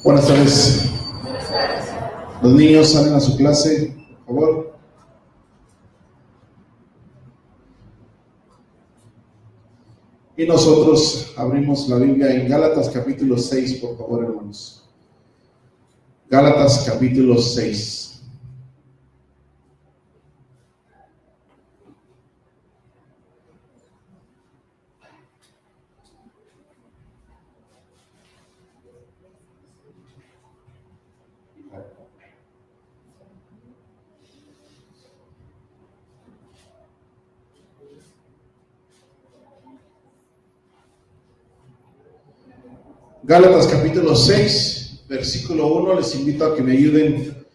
Buenas tardes. Los niños salen a su clase, por favor. Y nosotros abrimos la Biblia en Gálatas capítulo 6, por favor, hermanos. Gálatas capítulo 6. Gálatas capítulo 6, versículo 1, les invito a que me ayuden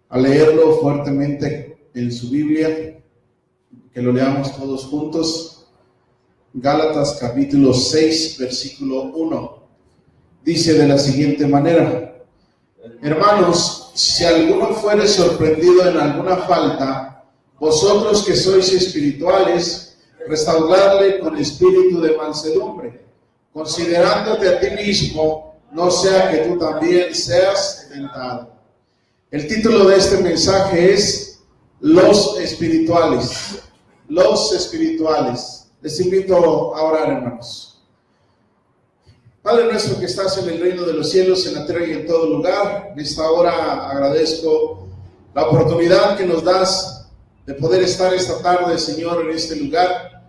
a leerlo fuertemente en su Biblia, que lo leamos todos juntos. Gálatas capítulo 6, versículo 1, dice de la siguiente manera: hermanos, si alguno fuere sorprendido en alguna falta, vosotros que sois espirituales, restauradle con espíritu de mansedumbre, considerándote a ti mismo, no sea que tú también seas tentado. El título de este mensaje es Los espirituales. Los espirituales. Les invito a orar, hermanos. Padre nuestro que estás en el reino de los cielos, en la tierra y en todo lugar, en esta hora agradezco la oportunidad que nos das de poder estar esta tarde, Señor, en este lugar,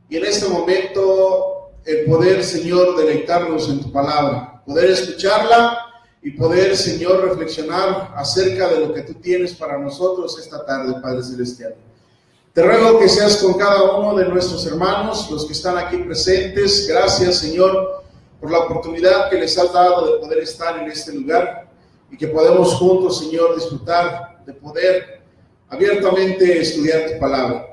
y en este momento el poder, Señor, deleitarnos en tu palabra, poder escucharla y poder, Señor, reflexionar acerca de lo que tú tienes para nosotros esta tarde, Padre Celestial. Te ruego que seas con cada uno de nuestros hermanos, los que están aquí presentes. Gracias, Señor, por la oportunidad que les has dado de poder estar en este lugar y que podemos juntos, Señor, disfrutar de poder abiertamente estudiar tu palabra.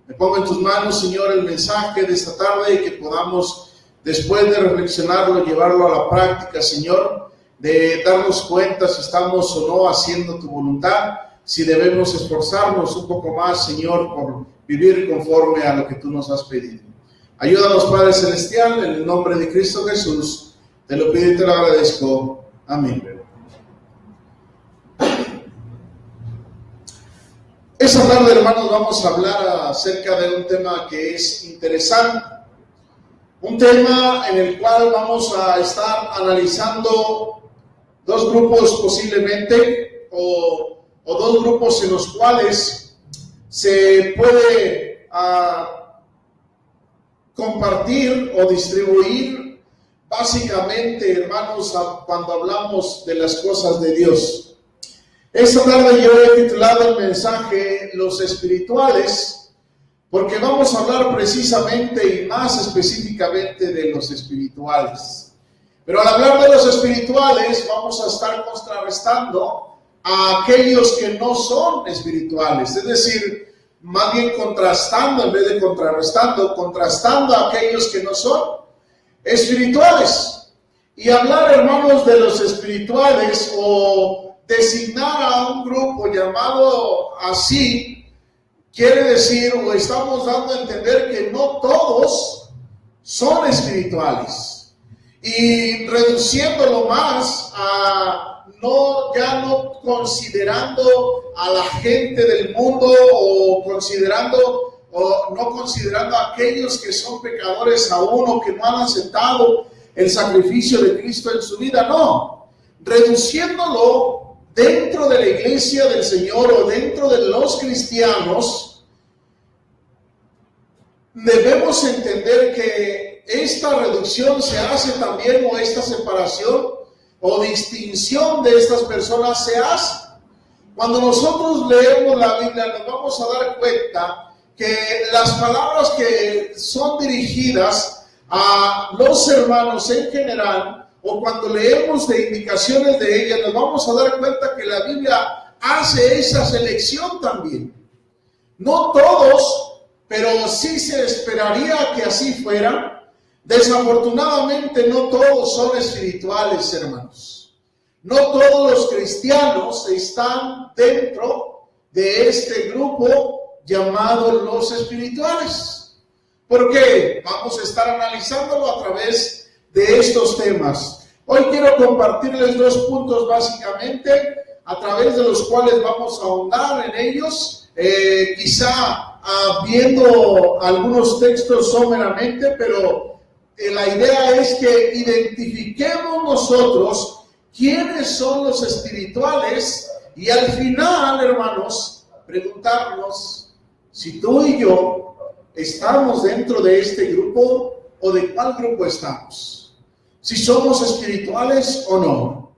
Me pongo en tus manos, Señor, el mensaje de esta tarde y que podamos, después de reflexionarlo, llevarlo a la práctica, Señor, de darnos cuenta si estamos o no haciendo tu voluntad, si debemos esforzarnos un poco más, Señor, por vivir conforme a lo que tú nos has pedido. Ayúdanos, Padre Celestial, en el nombre de Cristo Jesús, te lo pido y te lo agradezco. Amén. Esta tarde, hermanos, vamos a hablar acerca de un tema que es interesante, un tema en el cual vamos a estar analizando dos grupos posiblemente, o dos grupos en los cuales se puede compartir o distribuir básicamente, hermanos, cuando hablamos de las cosas de Dios. Esta tarde yo he titulado el mensaje Los espirituales, porque vamos a hablar precisamente y más específicamente de los espirituales. Pero al hablar de los espirituales vamos a estar contrarrestando a aquellos que no son espirituales, es decir, más bien contrastando en vez de contrarrestando, contrastando a aquellos que no son espirituales. Y hablar, hermanos, de los espirituales o designar a un grupo llamado así, quiere decir, o estamos dando a entender que no todos son espirituales. Y reduciéndolo más a ya no considerando a la gente del mundo o no considerando a aquellos que son pecadores aún o que no han aceptado el sacrificio de Cristo en su vida, no, reduciéndolo dentro de la iglesia del Señor o dentro de los cristianos. Debemos entender que esta reducción se hace también, o esta separación o distinción de estas personas se hace cuando nosotros leemos la Biblia. Nos vamos a dar cuenta que las palabras que son dirigidas a los hermanos en general, o cuando leemos de indicaciones de ella, nos vamos a dar cuenta que la Biblia hace esa selección también. No todos, pero sí se esperaría que así fuera. Desafortunadamente no todos son espirituales, hermanos. No todos los cristianos están dentro de este grupo llamado los espirituales. ¿Por qué? Vamos a estar analizándolo a través de estos temas. Hoy quiero compartirles 2 puntos básicamente, a través de los cuales vamos a ahondar en ellos, quizá viendo algunos textos someramente, pero la idea es que identifiquemos nosotros quiénes son los espirituales y al final, hermanos, preguntarnos si tú y yo estamos dentro de este grupo o de cuál grupo estamos. Si somos espirituales o no.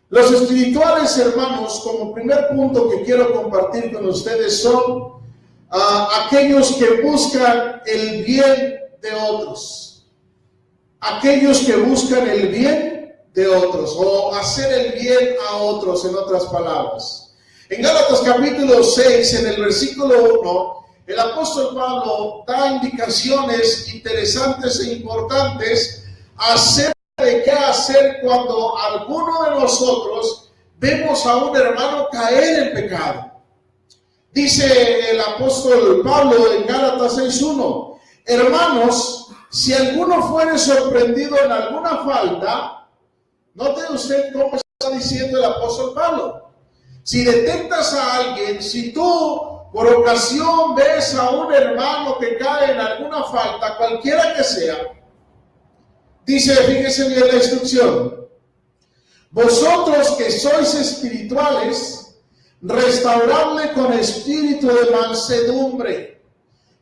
Los espirituales, hermanos, como primer punto que quiero compartir con ustedes son aquellos que buscan el bien de otros. Aquellos que buscan el bien de otros o hacer el bien a otros, en otras palabras. En Gálatas capítulo 6, en el versículo 1, el apóstol Pablo da indicaciones interesantes e importantes acerca de qué hacer cuando alguno de nosotros vemos a un hermano caer en pecado. Dice el apóstol Pablo en Gálatas 6:1, hermanos, si alguno fuere sorprendido en alguna falta, note usted cómo está diciendo el apóstol Pablo. Si detectas a alguien, si tú por ocasión ves a un hermano que cae en alguna falta, cualquiera que sea, dice, fíjese bien la instrucción, vosotros que sois espirituales, restauradle con espíritu de mansedumbre,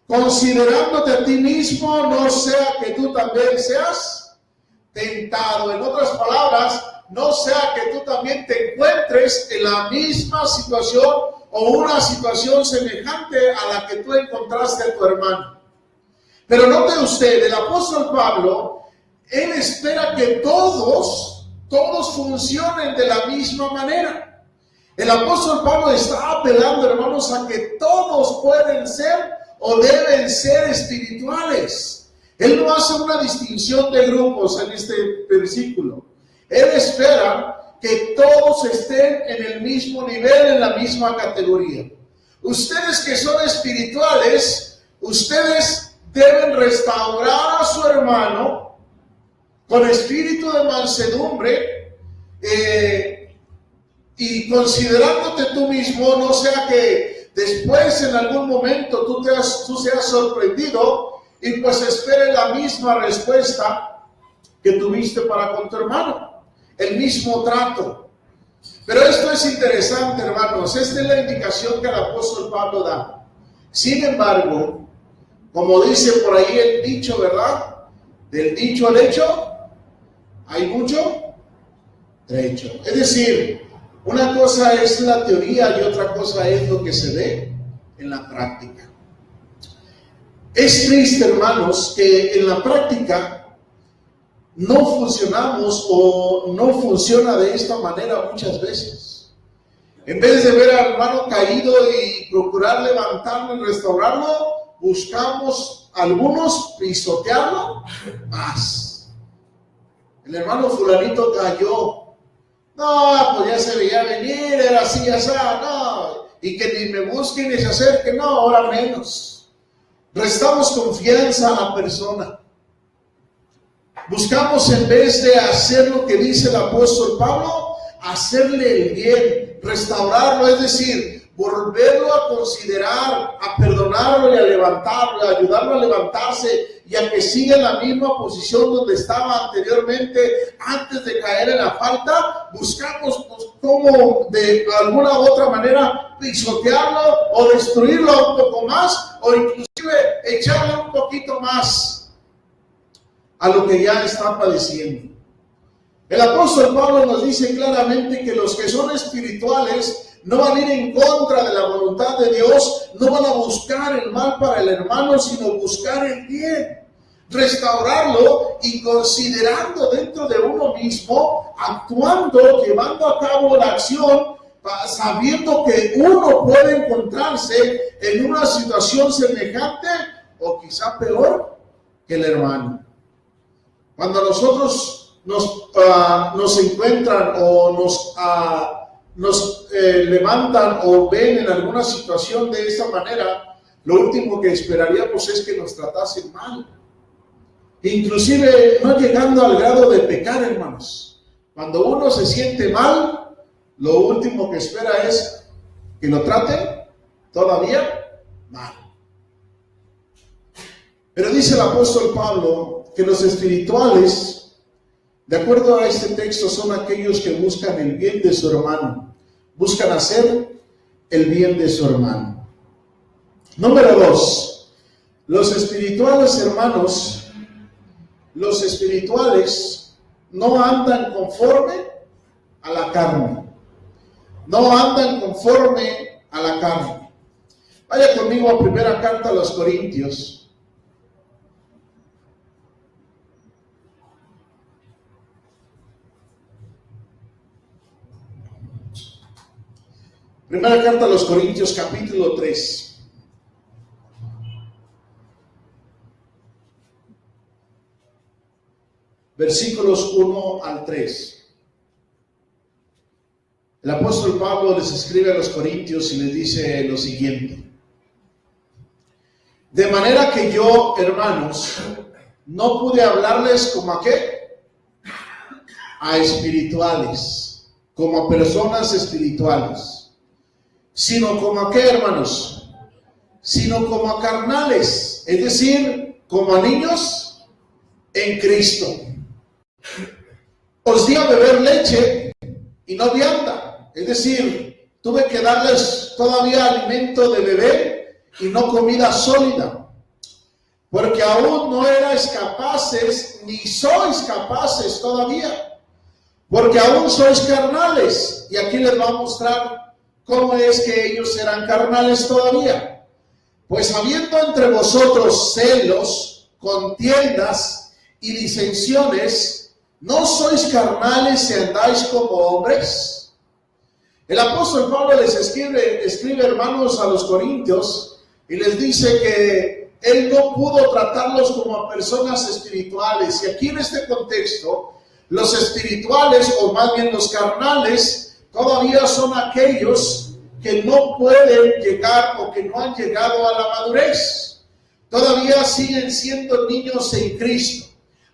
considerándote a ti mismo, no sea que tú también seas tentado. En otras palabras, no sea que tú también te encuentres en la misma situación o una situación semejante a la que tú encontraste a tu hermano. Pero note usted, el apóstol Pablo, él espera que todos funcionen de la misma manera. El apóstol Pablo está apelando, hermanos, a que todos pueden ser o deben ser espirituales. Él no hace una distinción de grupos en este versículo. Él espera que todos estén en el mismo nivel, en la misma categoría. Ustedes que son espirituales, ustedes deben restaurar a su hermano con espíritu de mansedumbre y considerándote tú mismo, no sea que después en algún momento tú seas sorprendido y pues espere la misma respuesta que tuviste para con tu hermano, el mismo trato. Pero esto es interesante, hermanos, esta es la indicación que el apóstol Pablo da. Sin embargo, como dice por ahí el dicho, ¿verdad? Del dicho al hecho, hay mucho trecho. Es decir, una cosa es la teoría y otra cosa es lo que se ve en la práctica. Es triste, hermanos, que en la práctica no funcionamos o no funciona de esta manera muchas veces. En vez de ver al hermano caído y procurar levantarlo y restaurarlo, buscamos algunos pisotearlo más. El hermano fulanito cayó. No, pues ya se veía venir, era así, así, no. Y que ni me busquen ni se acerquen, no, ahora menos. Restamos confianza a la persona. Buscamos, en vez de hacer lo que dice el apóstol Pablo, hacerle el bien, restaurarlo, es decir, volverlo a considerar, a perdonarlo y a levantarlo, a ayudarlo a levantarse y a que siga en la misma posición donde estaba anteriormente antes de caer en la falta. Buscamos cómo de alguna u otra manera pisotearlo o destruirlo un poco más o inclusive echarle un poquito más a lo que ya está padeciendo. El apóstol Pablo nos dice claramente que los que son espirituales no van a ir en contra de la voluntad de Dios, no van a buscar el mal para el hermano, sino buscar el bien, restaurarlo y considerando dentro de uno mismo, actuando, llevando a cabo la acción, sabiendo que uno puede encontrarse en una situación semejante o quizá peor que el hermano. Cuando nosotros nos encuentran o nos levantan o ven en alguna situación de esta manera, lo último que esperaríamos es que nos tratasen mal. Inclusive no llegando al grado de pecar, hermanos. Cuando uno se siente mal, lo último que espera es que lo traten todavía mal. Pero dice el apóstol Pablo que los espirituales, de acuerdo a este texto, son aquellos que buscan el bien de su hermano, buscan hacer el bien de su hermano. Número 2, los espirituales, hermanos, los espirituales no andan conforme a la carne, no andan conforme a la carne. Vaya conmigo a primera carta a los Corintios. Primera carta a los Corintios, capítulo 3. Versículos 1 al 3. El apóstol Pablo les escribe a los Corintios y les dice lo siguiente: de manera que yo, hermanos, no pude hablarles como a qué, a espirituales, como a personas espirituales, sino como a qué, hermanos, sino como a carnales, es decir, como a niños en Cristo. Os di a beber leche y no vianda, es decir, tuve que darles todavía alimento de bebé y no comida sólida, porque aún no erais capaces, ni sois capaces todavía, porque aún sois carnales. Y aquí les va a mostrar cómo es que ellos eran carnales todavía. Pues habiendo entre vosotros celos, contiendas y disensiones, ¿no sois carnales y andáis como hombres? El apóstol Pablo les escribe, hermanos, a los corintios, y les dice que él no pudo tratarlos como a personas espirituales. Y aquí en este contexto, los espirituales, o más bien los carnales, todavía son aquellos que no pueden llegar o que no han llegado a la madurez. Todavía siguen siendo niños en Cristo.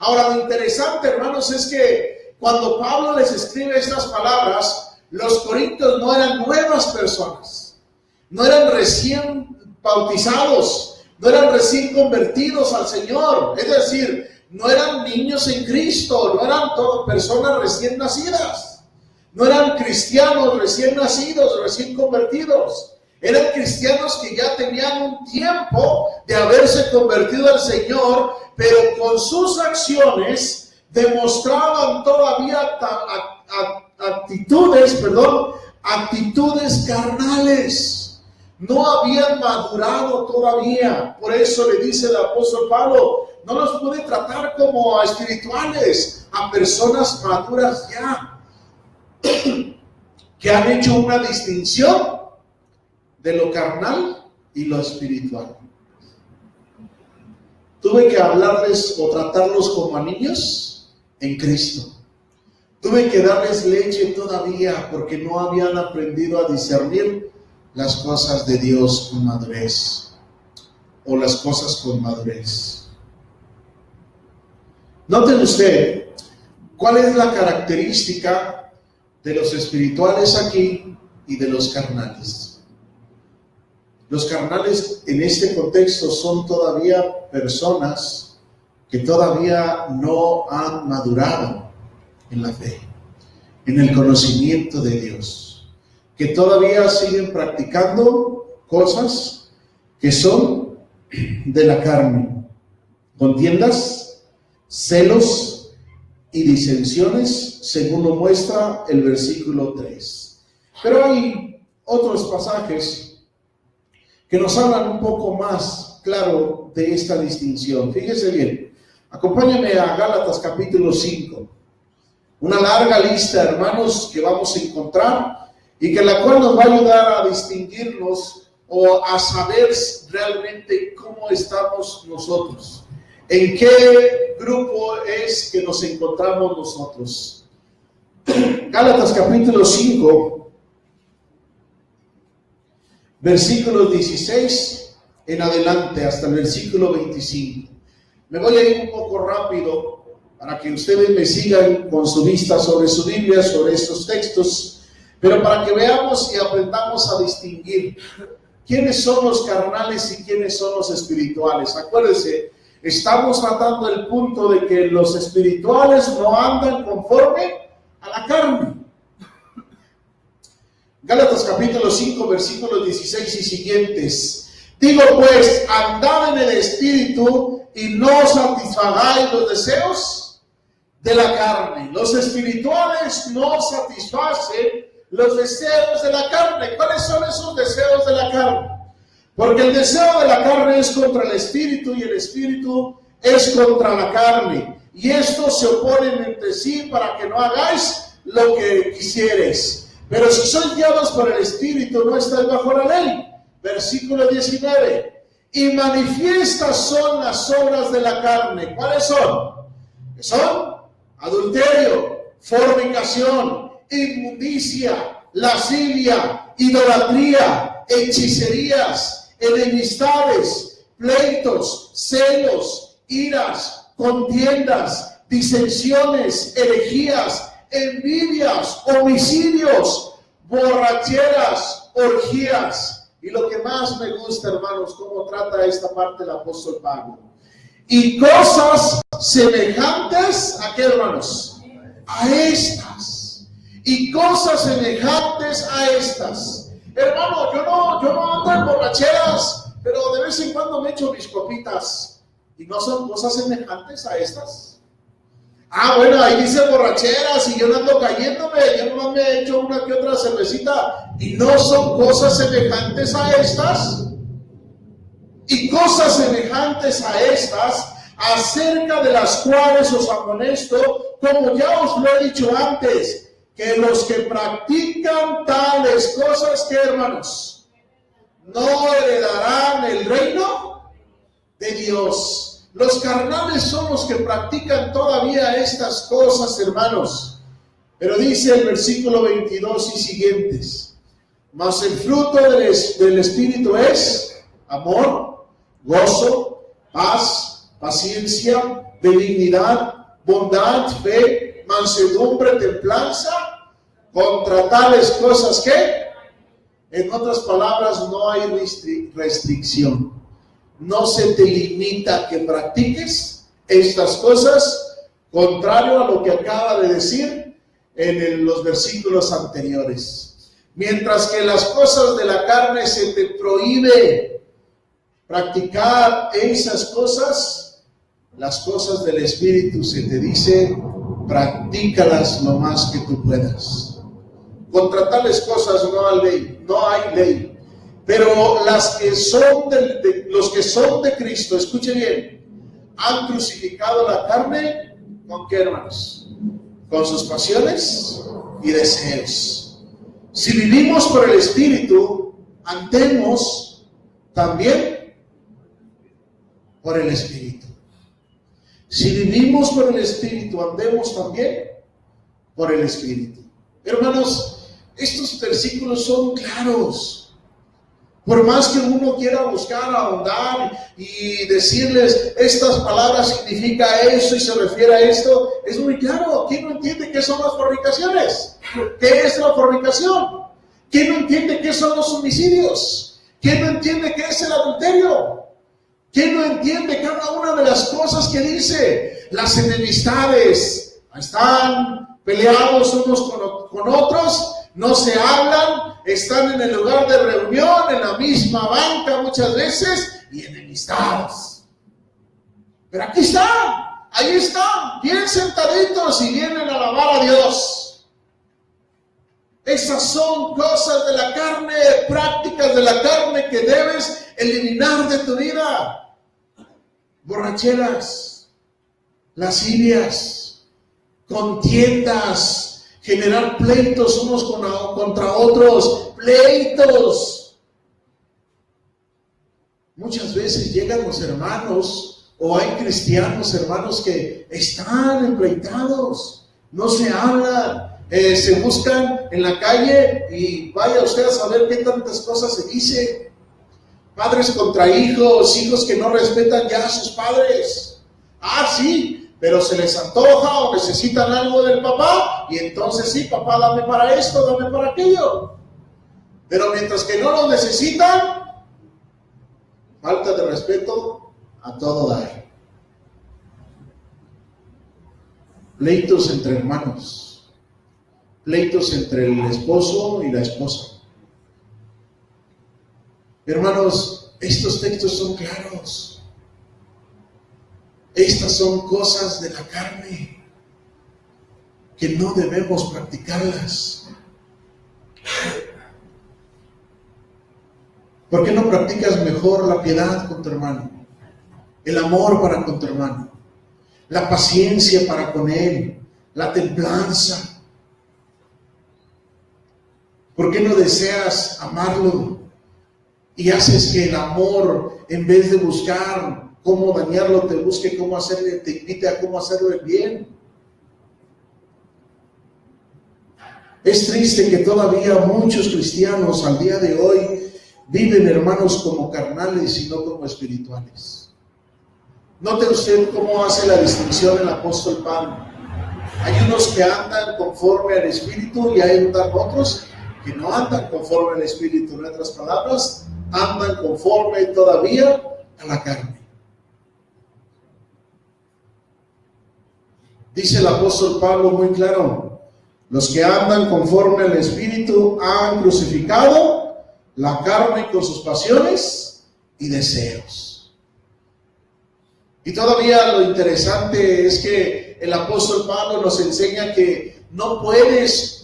Ahora, lo interesante, hermanos, es que cuando Pablo les escribe estas palabras, los corintios no eran nuevas personas, no eran recién bautizados, no eran recién convertidos al Señor. Es decir, no eran niños en Cristo, no eran personas recién nacidas. No eran cristianos recién nacidos, recién convertidos. Eran cristianos que ya tenían un tiempo de haberse convertido al Señor, pero con sus acciones demostraban todavía actitudes carnales. No habían madurado todavía. Por eso le dice el apóstol Pablo: no los puede tratar como a espirituales, a personas maduras ya, que han hecho una distinción de lo carnal y lo espiritual. Tuve que hablarles o tratarlos como a niños en Cristo. Tuve que darles leche todavía porque no habían aprendido a discernir las cosas de Dios con madurez, o las cosas con madurez. Noten usted cuál es la característica de los espirituales aquí y de los carnales. Los carnales en este contexto son todavía personas que todavía no han madurado en la fe, en el conocimiento de Dios, que todavía siguen practicando cosas que son de la carne: contiendas, celos y disensiones, según lo muestra el versículo 3. Pero hay otros pasajes que nos hablan un poco más claro de esta distinción. Fíjese bien, acompáñenme a Gálatas capítulo 5. Una larga lista, hermanos, que vamos a encontrar y que la cual nos va a ayudar a distinguirnos o a saber realmente cómo estamos nosotros. ¿En qué grupo es que nos encontramos nosotros? Gálatas capítulo 5, versículos 16 en adelante hasta el versículo 25. Me voy a ir un poco rápido para que ustedes me sigan con su vista sobre su Biblia, sobre estos textos, pero para que veamos y aprendamos a distinguir quiénes son los carnales y quiénes son los espirituales. Acuérdense, estamos tratando el punto de que los espirituales no andan conforme a la carne. Gálatas capítulo 5, versículos 16 y siguientes. Digo pues, andad en el Espíritu y no satisfagáis los deseos de la carne. Los espirituales no satisfacen los deseos de la carne. ¿Cuáles son esos deseos de la carne? Porque el deseo de la carne es contra el Espíritu y el Espíritu es contra la carne. Y estos se oponen entre sí para que no hagáis lo que quisieres. Pero si sois guiados por el Espíritu, no estáis bajo la ley. Versículo 19. Y manifiestas son las obras de la carne. ¿Cuáles son? Que son adulterio, fornicación, inmundicia, lascivia, idolatría, hechicerías, enemistades, pleitos, celos, iras, contiendas, disensiones, herejías, envidias, homicidios, borracheras, orgías. Y lo que más me gusta, hermanos, cómo trata esta parte el apóstol Pablo. Y cosas semejantes, ¿a qué, hermanos? A estas. Y cosas semejantes a estas. Hermano, yo no ando en borracheras, pero de vez en cuando me echo mis copitas. ¿Y no son cosas semejantes a estas? Ah, bueno, ahí dice borracheras y yo no ando cayéndome, yo no me he hecho una que otra cervecita. ¿Y no son cosas semejantes a estas? Y cosas semejantes a estas, acerca de las cuales os amonesto, como ya os lo he dicho antes, que los que practican tales cosas, ¿qué, hermanos? No heredarán el reino de Dios. Los carnales son los que practican todavía estas cosas, hermanos. Pero dice el versículo 22 y siguientes: mas el fruto del Espíritu es amor, gozo, paz, paciencia, benignidad, bondad, fe, mansedumbre, templanza. Contra tales cosas, ¿qué? En otras palabras, no hay restricción. No se te limita a que practiques estas cosas, contrario a lo que acaba de decir en los versículos anteriores. Mientras que las cosas de la carne se te prohíbe practicar esas cosas, las cosas del Espíritu se te dice, practícalas lo más que tú puedas. Contra tales cosas no hay ley. Pero los que son de Cristo, escuche bien, han crucificado la carne, ¿con qué, hermanos? Con sus pasiones y deseos. Si vivimos por el Espíritu, andemos también por el Espíritu. Si vivimos por el Espíritu, andemos también por el Espíritu. Hermanos, estos versículos son claros. Por más que uno quiera buscar, ahondar y decirles estas palabras significa eso y se refiere a esto, es muy claro. ¿Quién no entiende qué son las fornicaciones? ¿Qué es la fornicación? ¿Quién no entiende qué son los homicidios? ¿Quién no entiende qué es el adulterio? ¿Quién no entiende cada una de las cosas que dice? Las enemistades, están peleados unos con otros, no se hablan, están en el lugar de reunión, en la misma banca muchas veces, y enemistados. Pero aquí están, ahí están, bien sentaditos y vienen a alabar a Dios. Esas son cosas de la carne, prácticas de la carne que debes eliminar de tu vida. Borracheras, lascivias, contiendas, generar pleitos unos contra otros, pleitos. Muchas veces llegan los hermanos, o hay cristianos, hermanos, que están empleitados, no se hablan, se buscan en la calle y vaya usted a saber qué tantas cosas se dice. Padres contra hijos, hijos que no respetan ya a sus padres. Ah, sí, pero se les antoja o necesitan algo del papá, y entonces sí, papá, dame para esto, dame para aquello. Pero mientras que no lo necesitan, falta de respeto a todo dar. Pleitos entre hermanos, pleitos entre el esposo y la esposa. Hermanos, estos textos son claros. Estas son cosas de la carne que no debemos practicarlas. ¿Por qué no practicas mejor la piedad con tu hermano? El amor para con tu hermano, la paciencia para con él, la templanza. ¿Por qué no deseas amarlo y haces que el amor, en vez de buscar cómo dañarlo, te busque cómo hacerle, te invite a cómo hacerlo el bien? Es triste que todavía muchos cristianos al día de hoy viven, hermanos, como carnales y no como espirituales. Note usted cómo hace la distinción el apóstol Pablo. Hay unos que andan conforme al Espíritu y hay otros que no andan conforme al Espíritu. En otras palabras, andan conforme todavía a la carne. Dice el apóstol Pablo muy claro: los que andan conforme al Espíritu han crucificado la carne con sus pasiones y deseos. Y todavía lo interesante es que el apóstol Pablo nos enseña que no puedes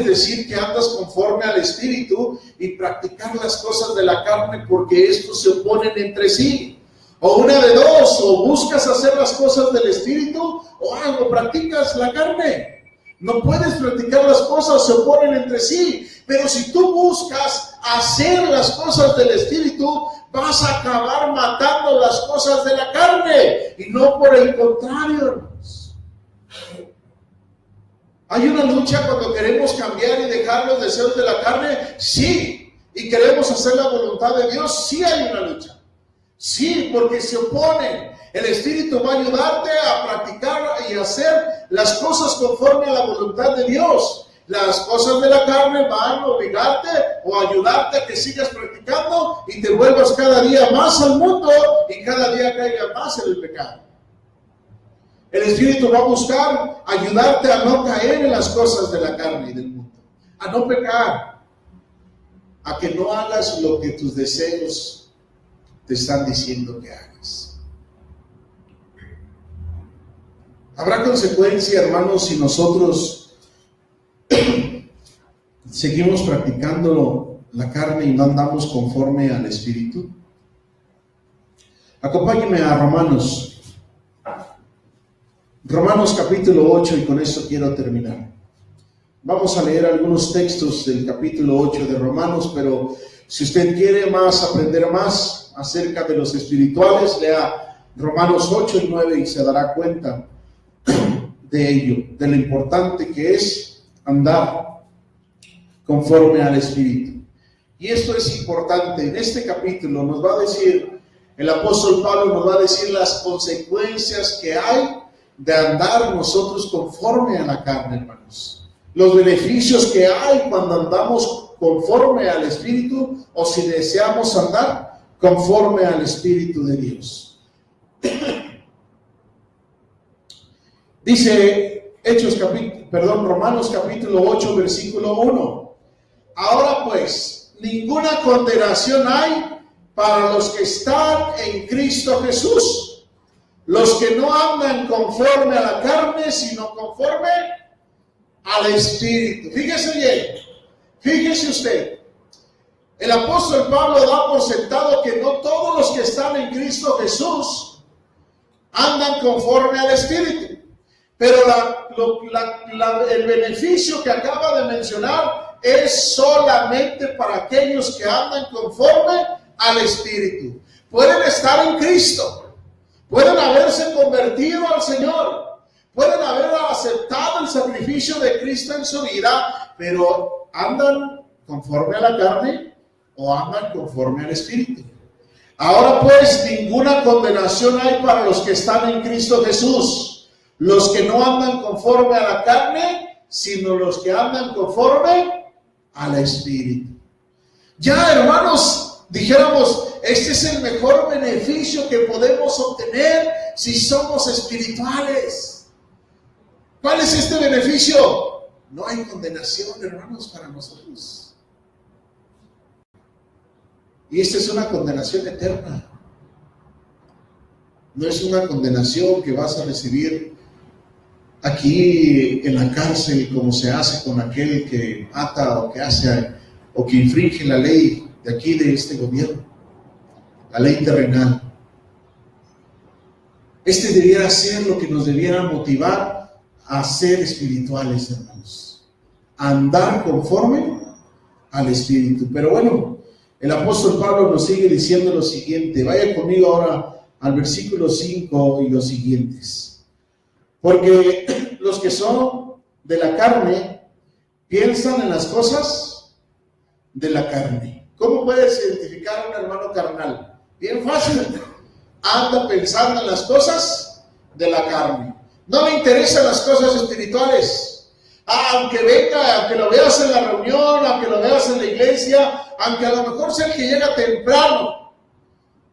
decir que andas conforme al Espíritu y practicar las cosas de la carne, porque estos se oponen entre sí. O una de dos: o buscas hacer las cosas del Espíritu o practicas la carne. No puedes practicar las cosas, se oponen entre sí. Pero si tú buscas hacer las cosas del Espíritu, vas a acabar matando las cosas de la carne, y no por el contrario, hermanos. ¿Hay una lucha cuando queremos cambiar y dejar los deseos de la carne? Sí. ¿Y queremos hacer la voluntad de Dios? Sí, hay una lucha. Sí, porque se oponen. El Espíritu va a ayudarte a practicar y hacer las cosas conforme a la voluntad de Dios. Las cosas de la carne van a obligarte o a ayudarte a que sigas practicando y te vuelvas cada día más al mundo y cada día caiga más en el pecado. El Espíritu va a buscar ayudarte a no caer en las cosas de la carne y del mundo, a no pecar, a que no hagas lo que tus deseos te están diciendo que hagas. Habrá consecuencia, hermanos, si nosotros seguimos practicando la carne y no andamos conforme al Espíritu. Acompáñenme a Romanos capítulo 8, y con esto quiero terminar. Vamos a leer algunos textos del capítulo 8 de Romanos, pero si usted quiere aprender más acerca de los espirituales, lea Romanos 8 y 9 y se dará cuenta de ello, de lo importante que es andar conforme al Espíritu. Y esto es importante. En este capítulo nos va a decir, el apóstol Pablo nos va a decir las consecuencias que hay de andar nosotros conforme a la carne, hermanos. Los beneficios que hay cuando andamos conforme al Espíritu, o si deseamos andar conforme al Espíritu de Dios. Dice Romanos capítulo 8, versículo 1. Ahora pues, ninguna condenación hay para los que están en Cristo Jesús, los que no andan conforme a la carne, sino conforme al Espíritu. Fíjese bien, fíjese usted, el apóstol Pablo da por sentado que no todos los que están en Cristo Jesús andan conforme al Espíritu. Pero el beneficio que acaba de mencionar es solamente para aquellos que andan conforme al Espíritu. Pueden estar en Cristo, pueden haberse convertido al Señor, pueden haber aceptado el sacrificio de Cristo en su vida, pero ¿andan conforme a la carne o andan conforme al Espíritu? Ahora pues, ninguna condenación hay para los que están en Cristo Jesús, los que no andan conforme a la carne, sino los que andan conforme al Espíritu. Ya, hermanos, dijéramos, este es el mejor beneficio que podemos obtener si somos espirituales. ¿Cuál es este beneficio? No hay condenación, hermanos, para nosotros. Y esta es una condenación eterna. No es una condenación que vas a recibir aquí en la cárcel, como se hace con aquel que mata o que hace o que infringe la ley de aquí, de este gobierno, la ley terrenal. Este debiera ser lo que nos debiera motivar a ser espirituales, hermanos, a andar conforme al Espíritu. Pero bueno, el apóstol Pablo nos sigue diciendo lo siguiente. Vaya conmigo ahora al versículo 5 y los siguientes. Porque los que son de la carne piensan en las cosas de la carne. ¿Cómo puedes identificar a un hermano carnal? Bien fácil. Anda pensando en las cosas de la carne. No le interesan las cosas espirituales. Aunque venga, aunque lo veas en la reunión, aunque lo veas en la iglesia, aunque a lo mejor sea el que llega temprano,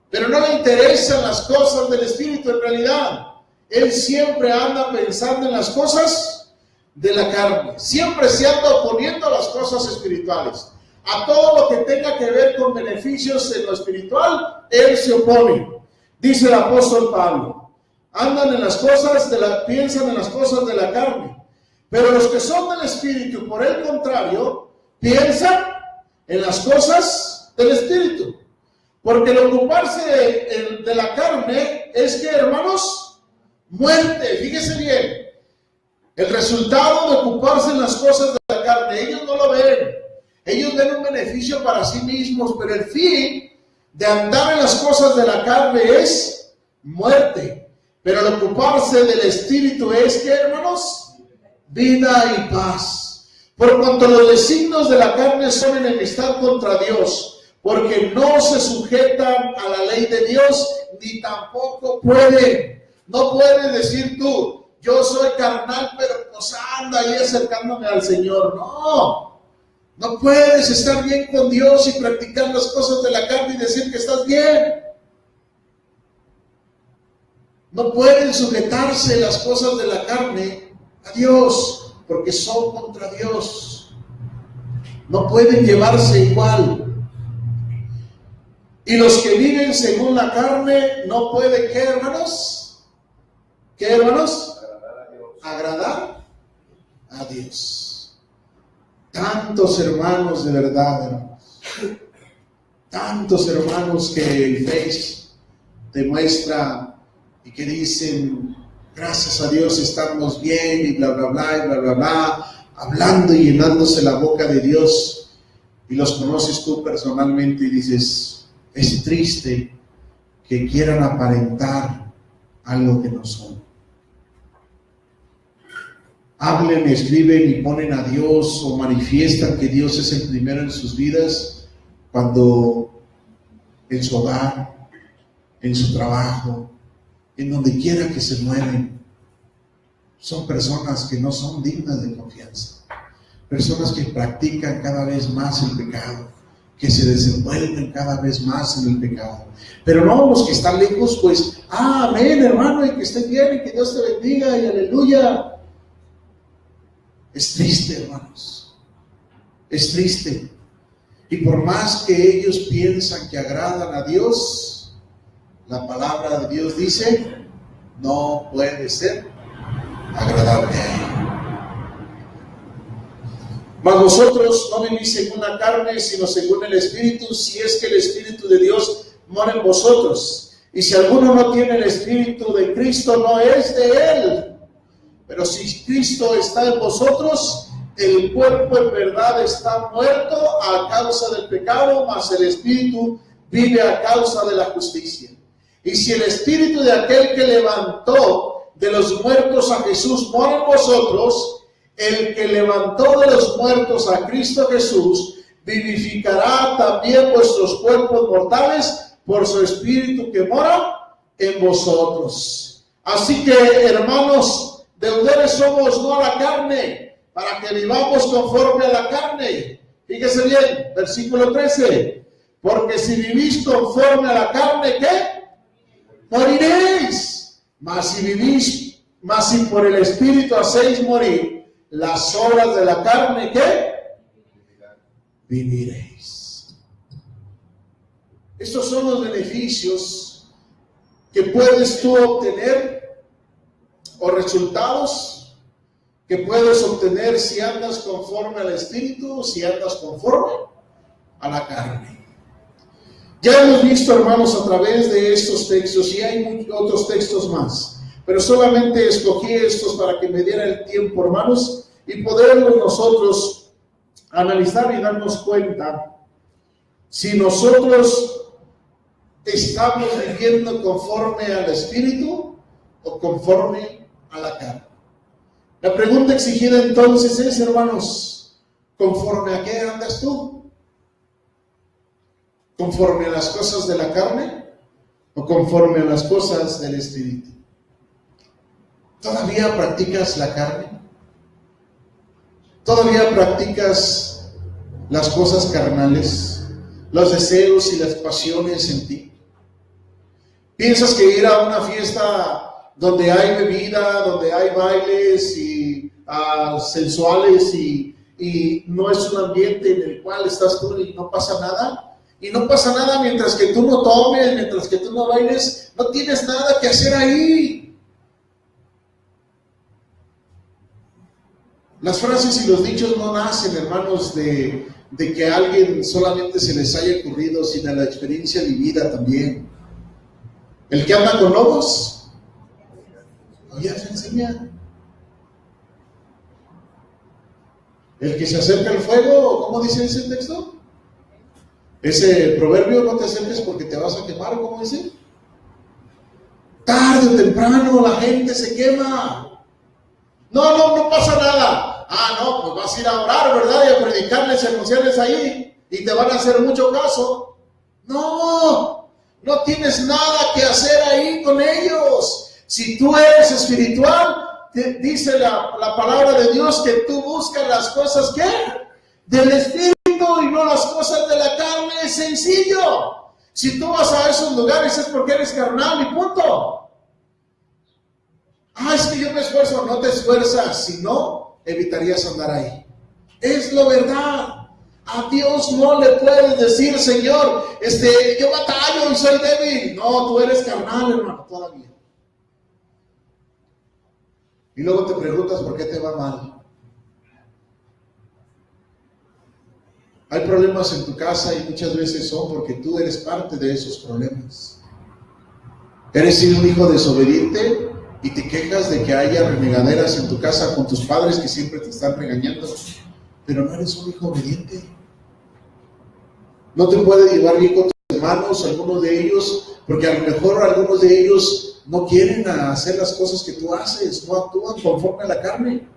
pero no le interesan las cosas del Espíritu en realidad. Él siempre anda pensando en las cosas de la carne. Siempre se anda oponiendo a las cosas espirituales. A todo lo que tenga que ver con beneficios en lo espiritual, él se opone. Dice el apóstol Pablo, piensan en las cosas de la carne. Pero los que son del Espíritu, por el contrario, piensan en las cosas del Espíritu. Porque el ocuparse de la carne es que, hermanos, muerte. Fíjese bien, el resultado de ocuparse en las cosas de la carne, ellos no lo ven. Ellos ven un beneficio para sí mismos, pero el fin de andar en las cosas de la carne es muerte. Pero el ocuparse del Espíritu es que, hermanos, vida y paz. Por cuanto los designios de la carne son enemistad contra Dios, porque no se sujetan a la ley de Dios, ni tampoco pueden. No puedes decir tú, yo soy carnal, pero pues anda ahí acercándome al Señor. No puedes estar bien con Dios y practicar las cosas de la carne y decir que estás bien. No pueden sujetarse las cosas de la carne a Dios, porque son contra Dios. No pueden llevarse igual. Y los que viven según la carne no pueden, ¿qué, hermanos? ¿Qué, hermanos? Agradar a Dios. Tantos hermanos de verdad, hermanos. Tantos hermanos que el Face te muestra y que dicen, gracias a Dios estamos bien y bla, bla, bla, y bla, bla, bla, hablando y llenándose la boca de Dios, y los conoces tú personalmente y dices, es triste que quieran aparentar algo que no son. Hablen, escriben y ponen a Dios o manifiestan que Dios es el primero en sus vidas cuando en su hogar, en su trabajo, en donde quiera que se mueven, son personas que no son dignas de confianza. Personas que practican cada vez más el pecado, que se desenvuelven cada vez más en el pecado. Pero no, los que están lejos, pues, amén, hermano, y que estén bien, y que Dios te bendiga, y aleluya. Es triste, hermanos. Es triste. Y por más que ellos piensan que agradan a Dios, la palabra de Dios dice, no puede ser agradable a Él. Mas vosotros no vivís según la carne, sino según el Espíritu, si es que el Espíritu de Dios mora en vosotros. Y si alguno no tiene el Espíritu de Cristo, no es de Él. Pero si Cristo está en vosotros, el cuerpo en verdad está muerto a causa del pecado, mas el Espíritu vive a causa de la justicia. Y si el Espíritu de aquel que levantó de los muertos a Jesús mora en vosotros, el que levantó de los muertos a Cristo Jesús vivificará también vuestros cuerpos mortales por su Espíritu que mora en vosotros. Así que, hermanos, deudores somos no a la carne, para que vivamos conforme a la carne. Fíjese bien, versículo 13. Porque si vivís conforme a la carne, ¿qué? Moriréis. Mas si por el Espíritu hacéis morir las obras de la carne, ¿qué? Viviréis. Estos son los beneficios que puedes tú obtener, o resultados que puedes obtener si andas conforme al Espíritu o si andas conforme a la carne. Ya hemos visto, hermanos, a través de estos textos, y hay otros textos más, pero solamente escogí estos para que me diera el tiempo, hermanos, y poderlos nosotros analizar y darnos cuenta si nosotros estamos viviendo conforme al Espíritu o conforme a la carne. La pregunta exigida entonces es, hermanos, ¿conforme a qué andas tú? ¿Conforme a las cosas de la carne o conforme a las cosas del Espíritu? ¿Todavía practicas la carne? ¿Todavía practicas las cosas carnales, los deseos y las pasiones en ti? ¿Piensas que ir a una fiesta donde hay bebida, donde hay bailes y sensuales y no es un ambiente en el cual estás tú y no pasa nada? Y no pasa nada mientras que tú no tomes, mientras que tú no bailes, no tienes nada que hacer ahí. Las frases y los dichos no nacen, hermanos, de que a alguien solamente se les haya ocurrido, sino la experiencia vivida también. El que anda con lobos, ya se enseña. El que se acerca al fuego, ¿cómo dice ese texto? Ese proverbio, no te acerques porque te vas a quemar, ¿cómo dice? Tarde o temprano la gente se quema. No pasa nada. No, pues vas a ir a orar, ¿verdad? Y a predicarles, y anunciarles ahí, y te van a hacer mucho caso. No tienes nada que hacer ahí con ellos. Si tú eres espiritual, dice la palabra de Dios que tú buscas las cosas, ¿qué? Del Espíritu y no las cosas de la carne. Es sencillo. Si tú vas a esos lugares es porque eres carnal y punto. Es que yo me esfuerzo. No te esfuerzas, si no, evitarías andar ahí. Es la verdad. A Dios no le puedes decir, Señor, yo batallo y soy débil. No, tú eres carnal, hermano, todavía. Y luego te preguntas por qué te va mal. Hay problemas en tu casa y muchas veces son porque tú eres parte de esos problemas. Eres un hijo desobediente y te quejas de que haya renegaderas en tu casa con tus padres que siempre te están regañando, pero no eres un hijo obediente. No te puede llevar bien con tus hermanos, algunos de ellos, porque a lo mejor algunos de ellos no quieren hacer las cosas que tú haces, no actúan conforme a la carne.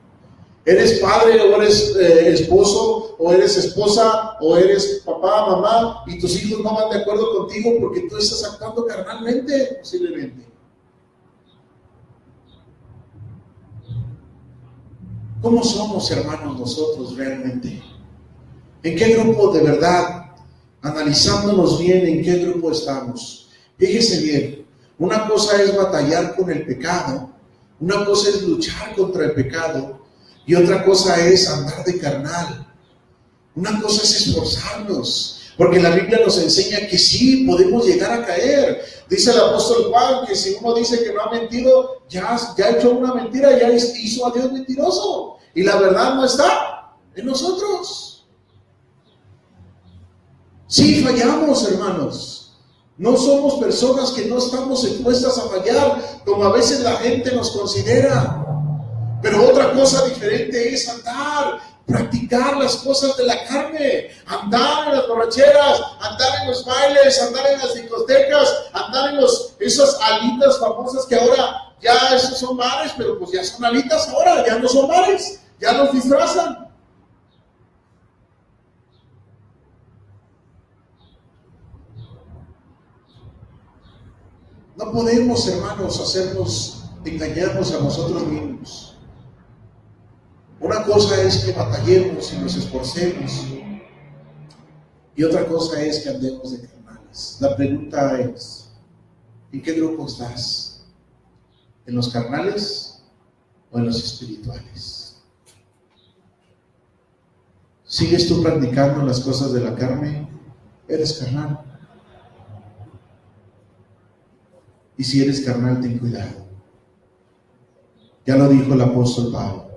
Eres padre o eres esposo o eres esposa o eres papá, mamá y tus hijos no van de acuerdo contigo porque tú estás actuando carnalmente, posiblemente. ¿Cómo somos, hermanos, nosotros realmente? ¿En qué grupo de verdad? Analizándonos bien, ¿en qué grupo estamos? Fíjese bien, una cosa es batallar con el pecado, una cosa es luchar contra el pecado, y otra cosa es andar de carnal. Una cosa es esforzarnos, porque la Biblia nos enseña que sí, podemos llegar a caer. Dice el apóstol Juan que si uno dice que no ha mentido, ya ha hecho una mentira, ya hizo a Dios mentiroso. Y la verdad no está en nosotros. Sí, fallamos, hermanos. No somos personas que no estamos expuestas a fallar, como a veces la gente nos considera. Pero otra cosa diferente es practicar las cosas de la carne, andar en las borracheras, andar en los bailes, andar en las discotecas, andar en esas alitas famosas que ahora ya esos son bares, pero pues ya son alitas ahora, ya no son bares, ya los disfrazan. No podemos, hermanos, hacernos engañarnos a nosotros mismos. Una cosa es que batallemos y nos esforcemos, y otra cosa es que andemos de carnales. La pregunta es, ¿en qué grupo estás? ¿En los carnales o en los espirituales? ¿Sigues tú practicando las cosas de la carne? Eres carnal. Y si eres carnal, ten cuidado. Ya lo dijo el apóstol Pablo: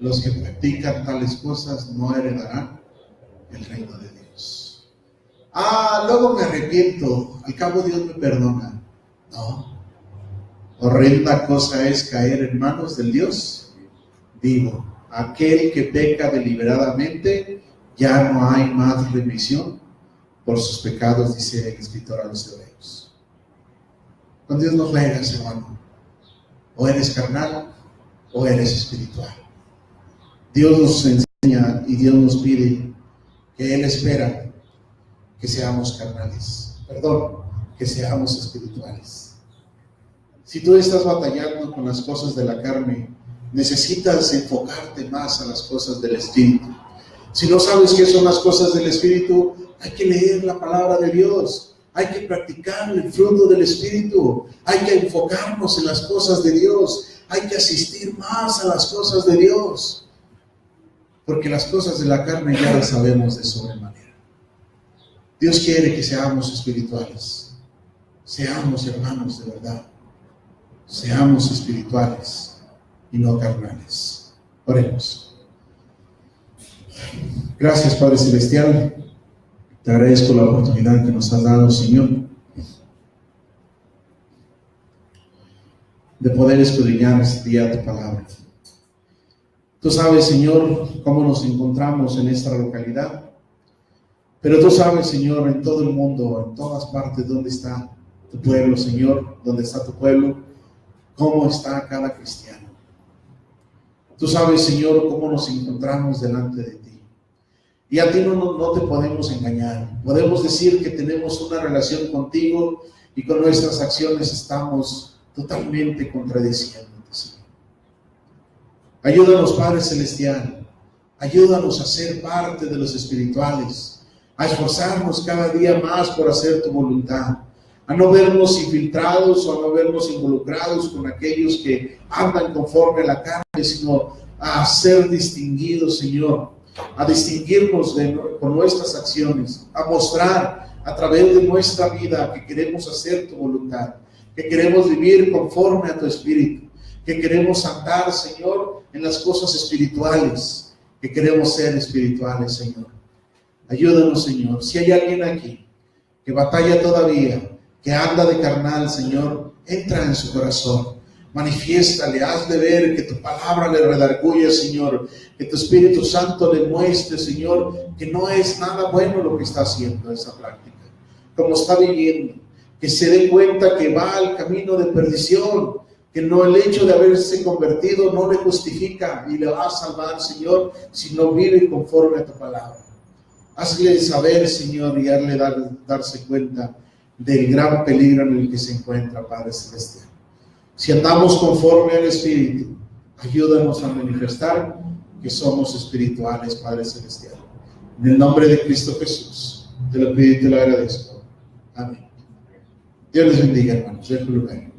los que practican tales cosas no heredarán el reino de Dios. Luego me arrepiento, al cabo Dios me perdona. No. Horrenda cosa es caer en manos del Dios vivo. Aquel que peca deliberadamente, ya no hay más remisión por sus pecados, dice el escritor a los Hebreos. Con Dios no juegas, hermano. O eres carnal o eres espiritual. Dios nos enseña y Dios nos pide que Él espera que seamos carnales. Que seamos espirituales. Si tú estás batallando con las cosas de la carne, necesitas enfocarte más a las cosas del Espíritu. Si no sabes qué son las cosas del Espíritu, hay que leer la palabra de Dios. Hay que practicar el fruto del Espíritu. Hay que enfocarnos en las cosas de Dios. Hay que asistir más a las cosas de Dios. Porque las cosas de la carne ya las sabemos de sobremanera. Dios quiere que seamos espirituales. Seamos hermanos de verdad. Seamos espirituales y no carnales. Oremos. Gracias, Padre Celestial. Te agradezco la oportunidad que nos has dado, Señor, de poder escudriñar este día tu palabra. Tú sabes, Señor, cómo nos encontramos en esta localidad, pero tú sabes, Señor, en todo el mundo, en todas partes, dónde está tu pueblo, Señor, dónde está tu pueblo, cómo está cada cristiano. Tú sabes, Señor, cómo nos encontramos delante de ti. Y a ti no te podemos engañar. Podemos decir que tenemos una relación contigo y con nuestras acciones estamos totalmente contradiciéndote, Señor. Ayúdanos, Padre Celestial. Ayúdanos a ser parte de los espirituales, a esforzarnos cada día más por hacer tu voluntad, a no vernos infiltrados o a no vernos involucrados con aquellos que andan conforme a la carne, sino a ser distinguidos, Señor, a distinguirnos con nuestras acciones, a mostrar a través de nuestra vida que queremos hacer tu voluntad, que queremos vivir conforme a tu espíritu, que queremos andar, Señor, en las cosas espirituales, que queremos ser espirituales, Señor. Ayúdanos, Señor. Si hay alguien aquí que batalla todavía, que anda de carnal, Señor, entra en su corazón. Manifiéstale, hazle ver que tu palabra le redarguye, Señor, que tu Espíritu Santo le muestre, Señor, que no es nada bueno lo que está haciendo esa práctica, como está viviendo, que se dé cuenta que va al camino de perdición, que no, el hecho de haberse convertido no le justifica y le va a salvar, Señor, si no vive conforme a tu palabra. Hazle saber, Señor, y hazle darse cuenta del gran peligro en el que se encuentra, Padre Celestial. Si andamos conforme al Espíritu, ayúdanos a manifestar que somos espirituales, Padre Celestial. En el nombre de Cristo Jesús, te lo pido y te lo agradezco. Amén. Dios les bendiga, hermanos. Dejo el lugar.